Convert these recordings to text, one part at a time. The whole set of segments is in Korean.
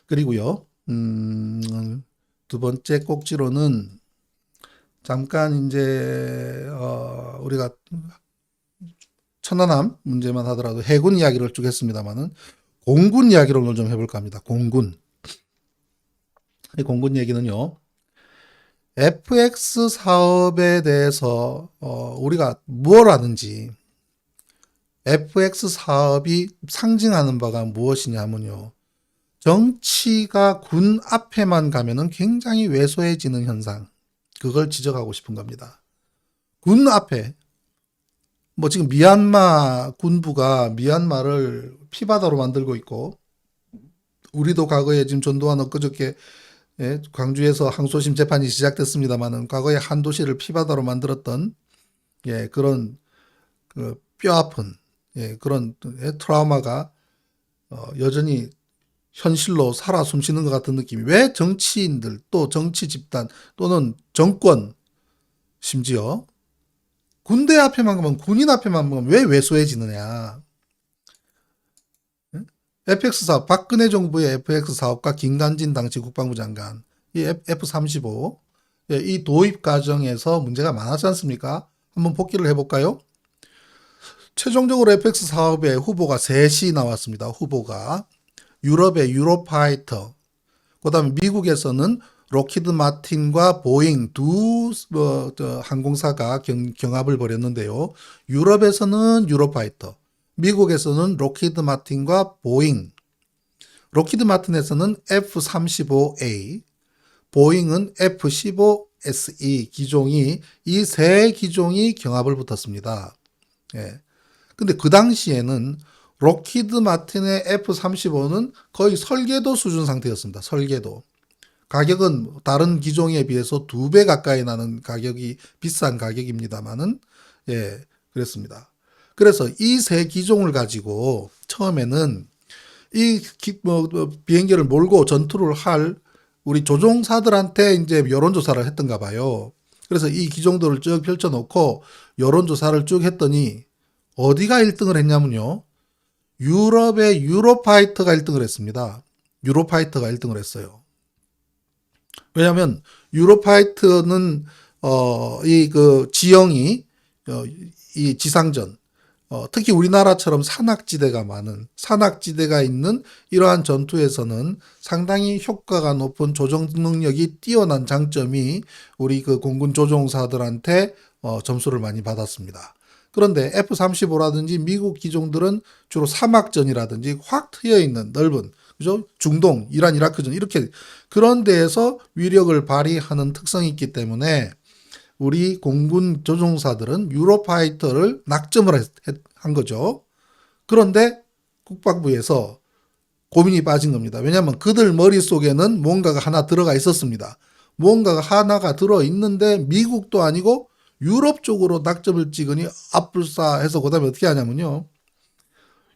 그리고요, 두 번째 꼭지로는 잠깐 이제, 우리가 천안함 문제만 하더라도 해군 이야기를 쭉 했습니다만은 공군 이야기를 오늘 좀 해볼까 합니다. 공군. 이 공군 얘기는요, FX 사업에 대해서, 우리가 뭘 아는지, FX 사업이 상징하는 바가 무엇이냐면요, 정치가 군 앞에만 가면은 굉장히 왜소해지는 현상. 그걸 지적하고 싶은 겁니다. 군 앞에, 뭐 지금 미얀마 군부가 미얀마를 피바다로 만들고 있고, 우리도 과거에 지금 전두환 엊그저께 광주에서 항소심 재판이 시작됐습니다만은 과거에 한 도시를 피바다로 만들었던 그런 그 뼈아픈 그런 트라우마가 여전히 현실로 살아 숨쉬는 것 같은 느낌이 왜 정치인들 또 정치 집단 또는 정권 심지어 군대 앞에만 가면 군인 앞에만 가면 왜 왜소해지느냐. FX 사업 박근혜 정부의 FX 사업과 김관진 당시 국방부 장관 이 F-35 이 도입 과정에서 문제가 많았지 않습니까? 한번 복기를 해볼까요? 최종적으로 FX 사업의 후보가 셋이 나왔습니다. 후보가 유럽의 유로파이터, 그다음에 미국에서는 록히드 마틴과 보잉 두 항공사가 경합을 벌였는데요. 유럽에서는 유로파이터, 미국에서는 록히드 마틴과 보잉, 록히드 마틴에서는 F-35A, 보잉은 F-15SE 기종이 이 세 기종이 경합을 붙었습니다. 예. 근데 그 당시에는 록히드 마틴의 F-35는 거의 설계도 수준 상태였습니다. 설계도. 가격은 다른 기종에 비해서 2배 가까이 나는 가격이 비싼 가격입니다만은 그랬습니다. 그래서 이 세 기종을 가지고 처음에는 비행기를 몰고 전투를 할 우리 조종사들한테 이제 여론조사를 했던가 봐요. 그래서 이 기종들을 쭉 펼쳐놓고 여론조사를 쭉 했더니 어디가 1등을 했냐면요. 유럽의 유로파이터가 1등을 했습니다. 유로파이터가 1등을 했어요. 왜냐하면 유로파이터는 이 그 지형이 이 지상전 특히 우리나라처럼 산악지대가 많은 산악지대가 있는 이러한 전투에서는 상당히 효과가 높은 조종 능력이 뛰어난 장점이 우리 그 공군 조종사들한테 점수를 많이 받았습니다. 그런데 F-35라든지 미국 기종들은 주로 사막전이라든지 확 트여 있는 넓은 그죠? 중동, 이란, 이라크전 이렇게 그런 데에서 위력을 발휘하는 특성이 있기 때문에 우리 공군 조종사들은 유로파이터를 낙점을 한 거죠. 그런데 국방부에서 고민이 빠진 겁니다. 왜냐하면 그들 머릿속에는 뭔가가 하나 들어가 있었습니다. 뭔가가 하나가 들어있는데 미국도 아니고 유럽 쪽으로 낙점을 찍으니 앞불싸해서 그 다음에 어떻게 하냐면요.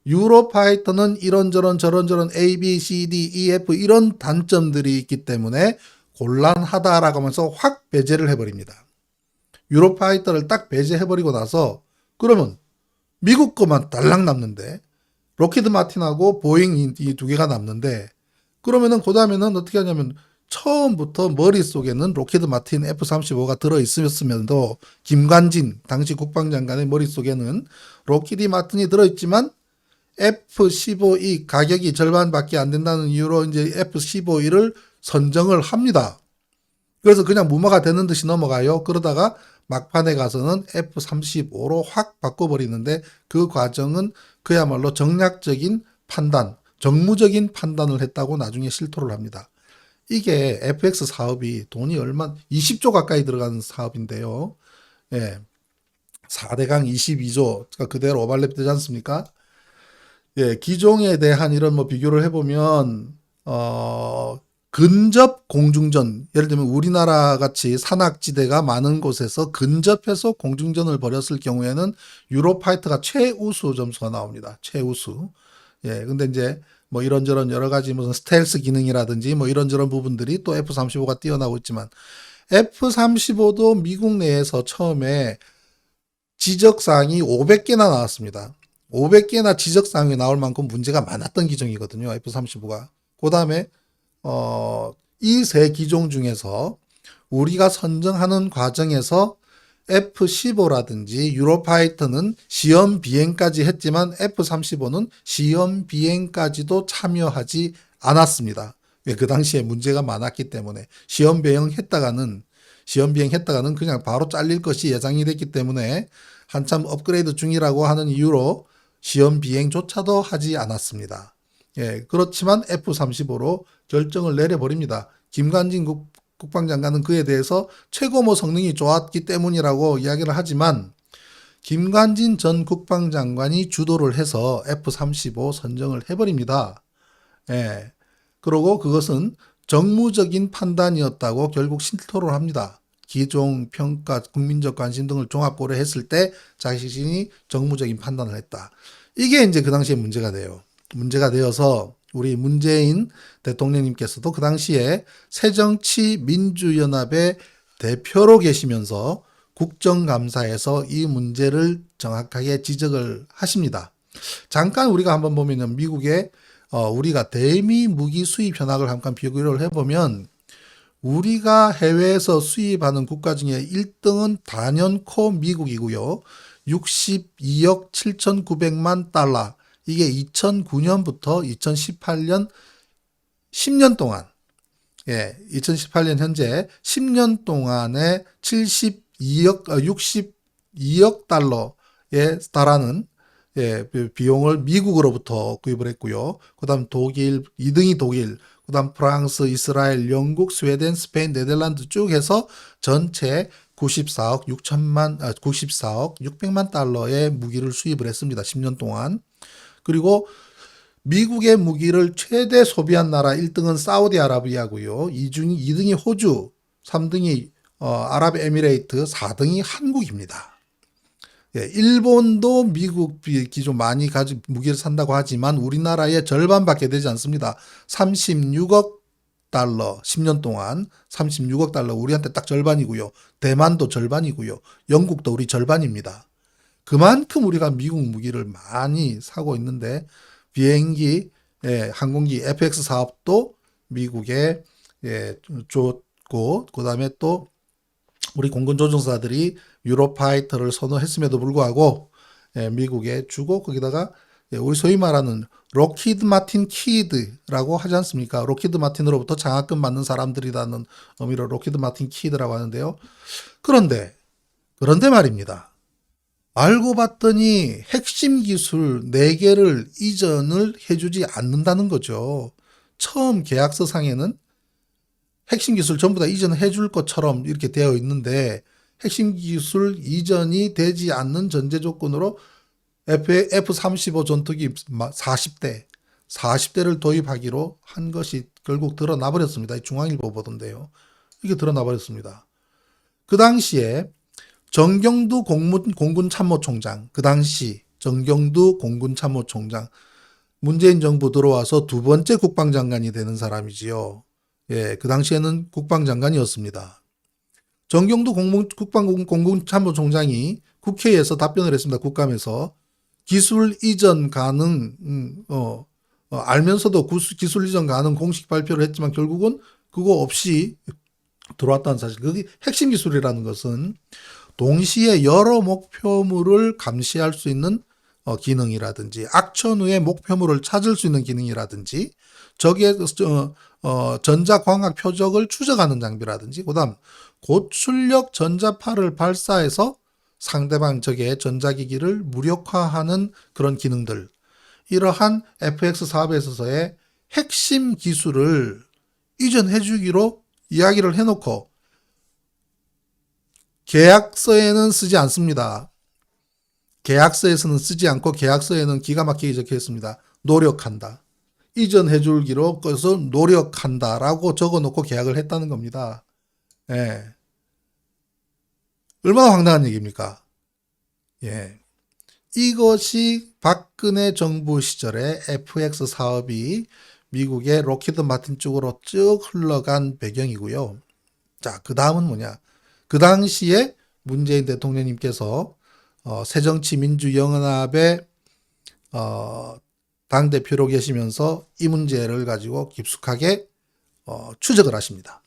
유로파이터는 이런저런 저런저런 A, B, C, D, E, F 이런 단점들이 있기 때문에 곤란하다라고 하면서 확 배제를 해버립니다. 유로파이터를 딱 배제해버리고 나서 그러면 미국 거만 달랑 남는데 로키드 마틴하고 보잉 이 두 개가 남는데 그러면은 그 다음에는 어떻게 하냐면 처음부터 머릿속에는 로키드 마틴 F-35가 들어있으면도 김관진 당시 국방장관의 머릿속에는 로키드 마틴이 들어있지만 F-15E 가격이 절반밖에 안 된다는 이유로 이제 F-15E를 선정을 합니다. 그래서 그냥 무마가 되는 듯이 넘어가요. 그러다가 막판에 가서는 F-35로 확 바꿔버리는데 그 과정은 그야말로 정략적인 판단, 정무적인 판단을 했다고 나중에 실토를 합니다. 이게 FX 사업이 돈이 20조 가까이 들어가는 사업인데요. 예. 4대강 22조, 그러니까 그대로 오발랩 되지 않습니까? 예, 기종에 대한 이런 뭐 비교를 해보면, 근접 공중전, 예를 들면 우리나라 같이 산악지대가 많은 곳에서 근접해서 공중전을 벌였을 경우에는 유로파이터가 최우수 점수가 나옵니다. 최우수. 예, 근데 이제 뭐 이런저런 여러 가지 무슨 스텔스 기능이라든지 뭐 이런저런 부분들이 또 F-35가 뛰어나고 있지만 F-35도 미국 내에서 처음에 지적사항이 500개나 나왔습니다. 500개나 지적사항이 나올 만큼 문제가 많았던 기종이거든요. F-35가. 그 다음에 이 세 기종 중에서 우리가 선정하는 과정에서 F-15라든지 유로파이터는 시험 비행까지 했지만 F-35는 시험 비행까지도 참여하지 않았습니다. 왜? 그 당시에 문제가 많았기 때문에 시험 비행했다가는 그냥 바로 잘릴 것이 예상이 됐기 때문에 한참 업그레이드 중이라고 하는 이유로 시험 비행조차도 하지 않았습니다. 예, 그렇지만 F-35로 결정을 내려버립니다. 김관진 국방장관은 그에 대해서 최고 성능이 좋았기 때문이라고 이야기를 하지만 김관진 전 국방장관이 주도를 해서 F-35 선정을 해버립니다. 예. 그리고 그것은 정무적인 판단이었다고 결국 실토를 합니다. 기종, 평가, 국민적 관심 등을 종합 고려했을 때 자신이 정무적인 판단을 했다. 이게 이제 그 당시에 문제가 돼요. 문제가 되어서 우리 문재인 대통령님께서도 그 당시에 새정치민주연합의 대표로 계시면서 국정감사에서 이 문제를 정확하게 지적을 하십니다. 잠깐 우리가 한번 보면은 미국의 우리가 대미 무기 수입 현황을 잠깐 비교를 해보면 우리가 해외에서 수입하는 국가 중에 1등은 단연코 미국이고요. 62억 7,900만 달러. 이게 2009년부터 2018년 10년 동안, 2018년 현재 10년 동안에 62억 달러에 달하는 비용을 미국으로부터 구입을 했고요. 그 다음 2등이 독일, 그 다음 프랑스, 이스라엘, 영국, 스웨덴, 스페인, 네덜란드 쭉 해서 전체 94억 600만 달러의 무기를 수입을 했습니다. 10년 동안. 그리고 미국의 무기를 최대 소비한 나라 1등은 사우디아라비아고요. 2등이 호주, 3등이 아랍에미레이트, 4등이 한국입니다. 일본도 미국 기존 많이 가지고 무기를 산다고 하지만 우리나라의 절반밖에 되지 않습니다. 36억 달러 10년 동안 36억 달러 우리한테 딱 절반이고요. 대만도 절반이고요. 영국도 우리 절반입니다. 그만큼 우리가 미국 무기를 많이 사고 있는데 비행기, 항공기 FX 사업도 미국에 줬고 그다음에 또 우리 공군 조종사들이 유로파이터를 선호했음에도 불구하고 미국에 주고 거기다가 우리 소위 말하는 로키드 마틴 키드라고 하지 않습니까? 로키드 마틴으로부터 장학금 받는 사람들이라는 의미로 로키드 마틴 키드라고 하는데요. 그런데 말입니다. 알고 봤더니 핵심 기술 4개를 이전을 해주지 않는다는 거죠. 처음 계약서 상에는 핵심 기술 전부 다 이전해 줄 것처럼 이렇게 되어 있는데 핵심 기술 이전이 되지 않는 전제 조건으로 F-35 전투기 40대를 도입하기로 한 것이 결국 드러나 버렸습니다. 중앙일보 보던데요. 이게 드러나 버렸습니다. 그 당시에 정경두 공군참모총장, 문재인 정부 들어와서 두 번째 국방장관이 되는 사람이지요. 그 당시에는 국방장관이었습니다. 정경두 공군참모총장이 국회에서 답변을 했습니다. 국감에서 기술 이전 가능, 알면서도 기술 이전 가능 공식 발표를 했지만 결국은 그거 없이 들어왔다는 사실. 그게 핵심 기술이라는 것은 동시에 여러 목표물을 감시할 수 있는 기능이라든지 악천 후의 목표물을 찾을 수 있는 기능이라든지 적의 전자광학 표적을 추적하는 장비라든지 그다음 고출력 전자파를 발사해서 상대방 적의 전자기기를 무력화하는 그런 기능들, 이러한 FX 사업에 있어서의 핵심 기술을 이전해 주기로 이야기를 해놓고 계약서에는 쓰지 않습니다. 계약서에서는 쓰지 않고 계약서에는 기가 막히게 적혀 있습니다. 노력한다. 이전해 줄기로 그래서 노력한다라고 적어놓고 계약을 했다는 겁니다. 얼마나 황당한 얘기입니까? 이것이 박근혜 정부 시절에 FX 사업이 미국의 로키드 마틴 쪽으로 쭉 흘러간 배경이고요. 자, 그 다음은 뭐냐? 그 당시에 문재인 대통령님께서 새정치민주연합의 당대표로 계시면서 이 문제를 가지고 깊숙하게 추적을 하십니다.